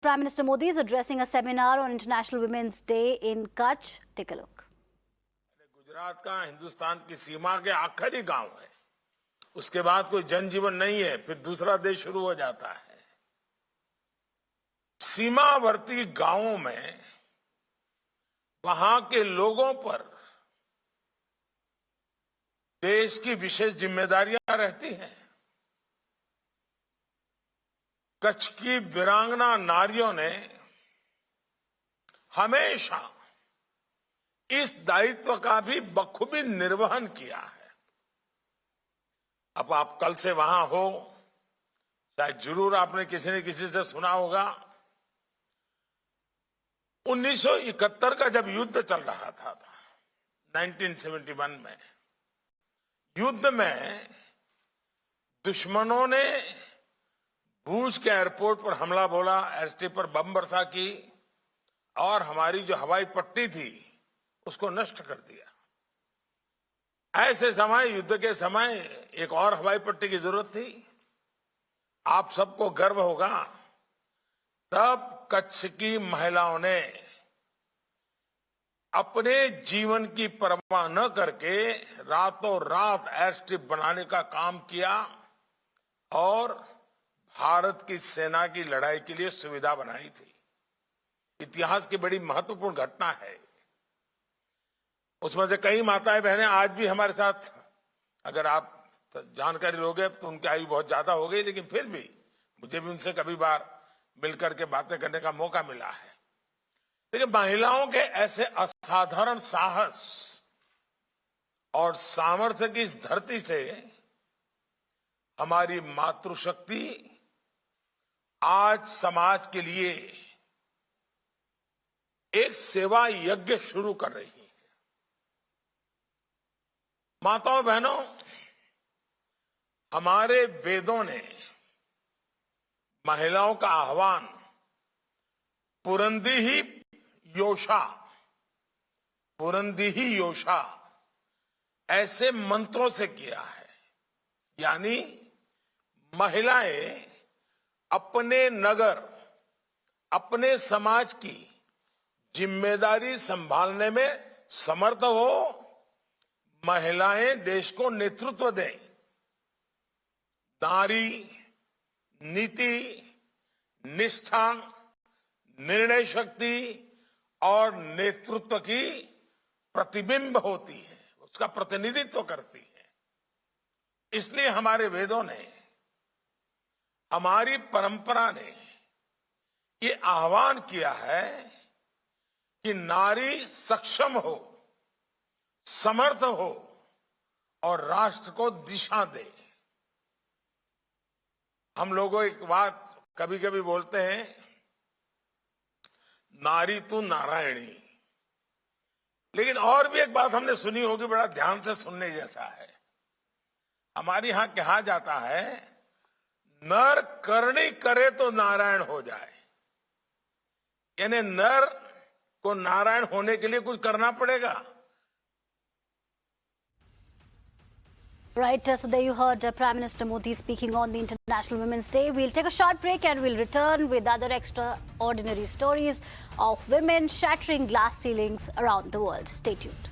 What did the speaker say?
Prime Minister Modi is addressing a seminar on International Women's Day in Kutch. Take a look. Gujarat का हिंदुस्तान की सीमा के आखिरी गांव है, उसके बाद कोई जनजीवन नहीं है, फिर दूसरा देश शुरू हो जाता है। सीमावर्ती गांवों में वहां के लोगों पर देश की विशेष जिम्मेदारियां रहती हैं। कच्छ की वीरांगना नारियों ने हमेशा इस दायित्व का भी बखूबी निर्वहन किया है। अब आप कल से वहां हो, शायद जरूर आपने किसी न किसी से सुना होगा, 1971 का जब युद्ध चल रहा था 1971 में, युद्ध में दुश्मनों ने भूज के एयरपोर्ट पर हमला बोला, एयरस्ट्रिप पर बम वर्षा की और हमारी जो हवाई पट्टी थी उसको नष्ट कर दिया। ऐसे समय, युद्ध के समय, एक और हवाई पट्टी की जरूरत थी। आप सबको गर्व होगा, तब कच्छ की महिलाओं ने अपने जीवन की परवाह न करके रातों रात एयरस्ट्रिप बनाने का काम किया और भारत की सेना की लड़ाई के लिए सुविधा बनाई थी। इतिहास की बड़ी महत्वपूर्ण घटना है। उसमें से कई माताएं बहनें आज भी हमारे साथ, अगर आप जानकारी लोगे तो उनकी आयु बहुत ज्यादा हो गई, लेकिन फिर भी मुझे भी उनसे कभी बार मिलकर के बातें करने का मौका मिला है। लेकिन महिलाओं के ऐसे असाधारण साहस और सामर्थ्य की इस धरती से हमारी मातृशक्ति आज समाज के लिए एक सेवा यज्ञ शुरू कर रही है। माताओं बहनों, हमारे वेदों ने महिलाओं का आह्वान पुरंदी ही योषा ऐसे मंत्रों से किया है। यानी महिलाएं अपने नगर, अपने समाज की जिम्मेदारी संभालने में समर्थ हो, महिलाएं देश को नेतृत्व दें। नारी नीति, निष्ठा, निर्णय शक्ति और नेतृत्व की प्रतिबिंब होती है, उसका प्रतिनिधित्व करती है। इसलिए हमारे वेदों ने, हमारी परंपरा ने ये आह्वान किया है कि नारी सक्षम हो, समर्थ हो और राष्ट्र को दिशा दे। हम लोगों एक बात कभी कभी बोलते हैं, नारी तू नारायणी, लेकिन और भी एक बात हमने सुनी होगी, बड़ा ध्यान से सुनने जैसा है। हमारे यहां कहा जाता है, नर करनी करे तो नारायण हो जाए। यानी नर को नारायण होने के लिए कुछ करना पड़ेगा। Right, so there you heard Prime Minister Modi speaking on the International Women's Day. We'll take a short break and we'll return with other extraordinary stories of women shattering glass ceilings around the world. Stay tuned.